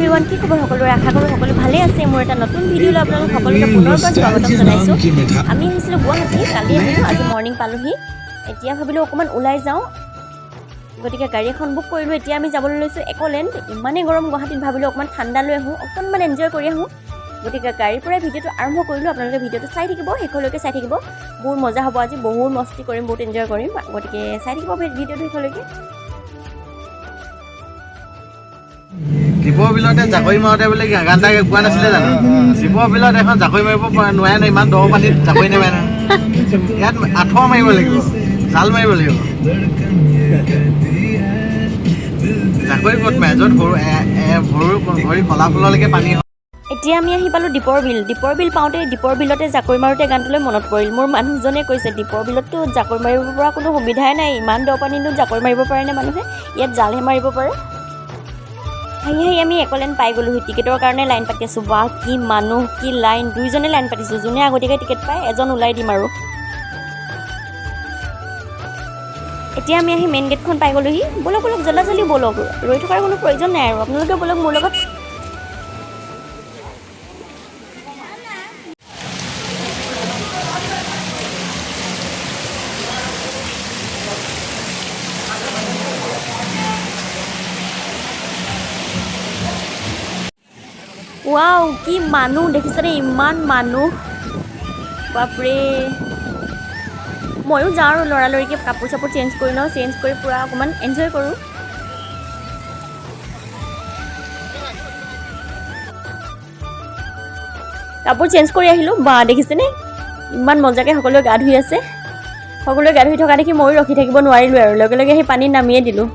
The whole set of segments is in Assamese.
এভৰিৱান, কি খবৰ সকলোৰে? আশা কৰোঁ সকলো ভালে আছে। মোৰ এটা নতুন ভিডিঅ'লৈ আপোনালোক সকলোকে পুনৰবাৰ স্বাগতম জনাইছোঁ। আমি আহিছিলোঁ গুৱাহাটী, কালি আহিলোঁ, আজি মৰ্ণিং পালোহি। এতিয়া ভাবিলোঁ অকণমান ওলাই যাওঁ, গতিকে গাড়ী এখন বুক কৰিলোঁ। এতিয়া আমি যাবলৈ লৈছোঁ একলেণ্ড। ইমানেই গৰম গুৱাহাটীত, ভাবিলোঁ অকণমান ঠাণ্ডা লৈ আহোঁ, অকণমান এনজয় কৰি আহোঁ। গতিকে গাড়ীৰ পৰাই ভিডিঅ'টো আৰম্ভ কৰিলোঁ। আপোনালোকে ভিডিঅ'টো চাই থাকিব, শেষলৈকে চাই থাকিব। বহুত মজা হ'ব আজি, বহুত মস্তি কৰিম, বহুত এনজয় কৰিম। গতিকে চাই থাকিব ভিডিঅ'টো শেষলৈকে। দীপৰ বিলতে জাকৈ মাৰোঁতে বোলে গান এটা গোৱা নাছিলে জানো? দীপৰ বিলত এখন জাকৈ মাৰিব নোৱাৰে ন, ইমান দ পানীত জাকৈ নেমাৰে নহয়। ইয়াত আঁঠুৱা মাৰিব লাগিব, জাল মাৰিব লাগিব। জাকৈ ক'ত মাৰে? য'ত ভৰি কলা ফুললৈকে পানী হয়। এতিয়া আমি আহি পালোঁ দীপৰ বিল। দীপৰ বিল পাওঁতে দীপৰ বিলতে জাকৈ মাৰোঁতে গানটোলৈ মনত পৰিল। মোৰ মানুহজনে কৈছে দীপৰ বিলততো জাকৈ মাৰিব পৰা কোনো সুবিধাই নাই, ইমান দ পানীনো জাকৈ মাৰিব পাৰেনে মানুহে? ইয়াত জালহে মাৰিব পাৰে। আহি আমি একলেণ্ড পাই গ'লোহি। টিকেটৰ কাৰণে লাইন পাতি আছোঁ। বাহ, কি মানুহ, কি লাইন! দুইজনে লাইন পাতিছোঁ, যোনে আগতীয়াকৈ টিকেট পায় এজন ওলাই দিম আৰু। এতিয়া আমি আহি মেইন গেটখন পাই গ'লোহি। ব'লক জল্দি ব'লক, ৰৈ থকাৰ কোনো প্ৰয়োজন নাই আৰু। আপোনালোকে ব'লক মোৰ লগত। ৱাও, কি মানুহ দেখিছেনে? ইমান মানুহ, বাপৰে। ময়ো যাওঁ আৰু লৰালৰিকৈ কাপোৰ চাপোৰ চেঞ্জ কৰি লওঁ, চেঞ্জ কৰি পূৰা অকণমান এনজয় কৰোঁ। কাপোৰ চেঞ্জ কৰি আহিলোঁ। বা দেখিছেনে ইমান মজাকৈ সকলোৱে গা ধুই আছে। সকলোৱে গা ধুই থকা দেখি ময়ো ৰখি থাকিব নোৱাৰিলোঁ আৰু লগে লগে সেই পানীত নামিয়ে দিলোঁ।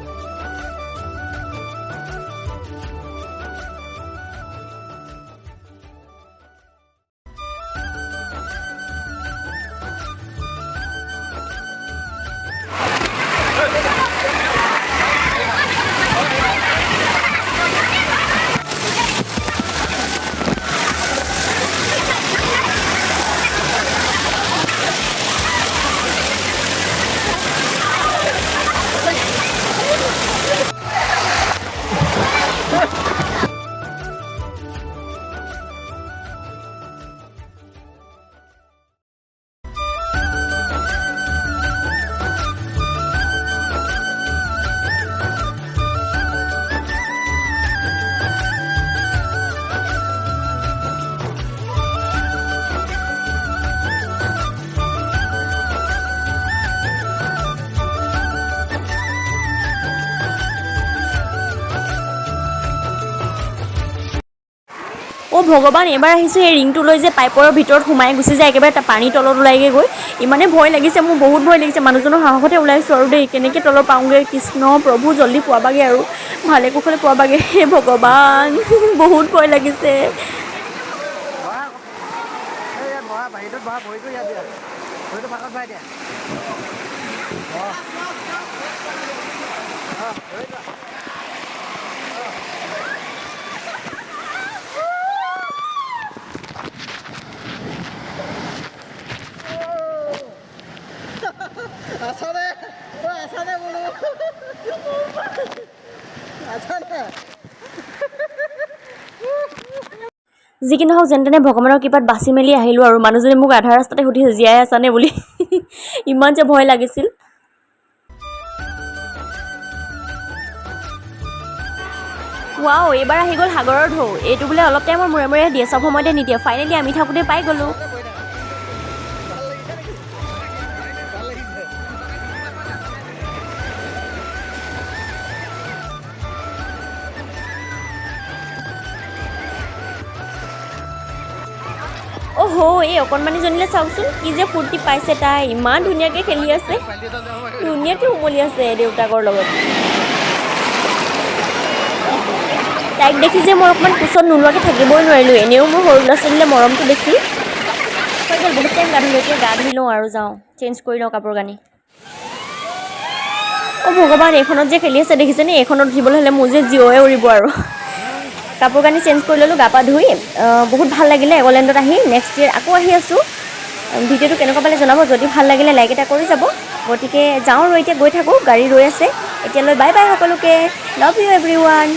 অ' ভগৱান, এইবাৰ আহিছোঁ এই ৰিংটো লৈ যে পাইপৰ ভিতৰত সোমাই গুচি যায় একেবাৰে পানীৰ তলত ওলাইগৈ গৈ। ইমানেই ভয় লাগিছে, মোৰ বহুত ভয় লাগিছে। মানুহজনৰ সাহসতে ওলাইছোঁ আৰু দেই, কেনেকৈ তলত পাওঁগৈ। কৃষ্ণ প্ৰভু, জল্দি পোৱাবাগে আৰু, ভালে কুশলে পোৱাবাগে। হে ভগৱান, বহুত ভয় লাগিছে। যি কি নহওক, যেন তেনে ভগৱানৰ কৃপাত বাচি মেলি আহিলোঁ আৰু। মানুহজনে মোক আধা ৰাস্তাতে সুধিছে জীয়াই আছানে বুলি। ইমান যে ভয় লাগিছিল। ৱাও, এইবাৰ আহি গ'ল সাগৰৰ ঢৌ। এইটো বোলে অলপ টাইমৰ মূৰে মূৰে দিয়ে, চব সময়তে নিদিয়ে। ফাইনেলি আমি থাকোঁতে পাই গ'লোঁ। অহ', এই অকণমানিজনীলৈ চাওকচোন, কি যে ফূৰ্তি পাইছে তাই। ইমান ধুনীয়াকৈ খেলি আছে, ধুনীয়াকৈ উমলি আছে দেউতাকৰ লগত। তাইক দেখি যে মই অকণমান কোচত নোলোৱাকৈ থাকিবই নোৱাৰিলোঁ। এনেও মোৰ সৰু ল'ৰা ছোৱালীলৈ মৰমটো বেছি। হৈ গ'ল বহুত টাইম গা ধুলোঁ, এতিয়া গা ধুই লওঁ আৰু যাওঁ, চেঞ্জ কৰি লওঁ কাপোৰ কানি। অ' ভগৱান, এইখনত যে খেলি আছে দেখিছেনে? এইখনত উঠিবলৈ হ'লে মোৰ যে জিঅ'য়ে উৰিব আৰু। কাপোৰ কানি চেঞ্জ কৰি ল'লোঁ, গা পা ধুই। বহুত ভাল লাগিলে একলেণ্ডত আহি। নেক্সট ইয়েৰ আকৌ আহি আছোঁ। ভিডিঅ'টো কেনেকুৱা পালে জনাব। যদি ভাল লাগিলে লাইক এটা কৰি যাব। গতিকে যাওঁ আৰু এতিয়া, গৈ থাকোঁ, গাড়ী ৰৈ আছে। এতিয়ালৈ বাই বাই সকলোকে, লাভ ইউ এভৰিৱান।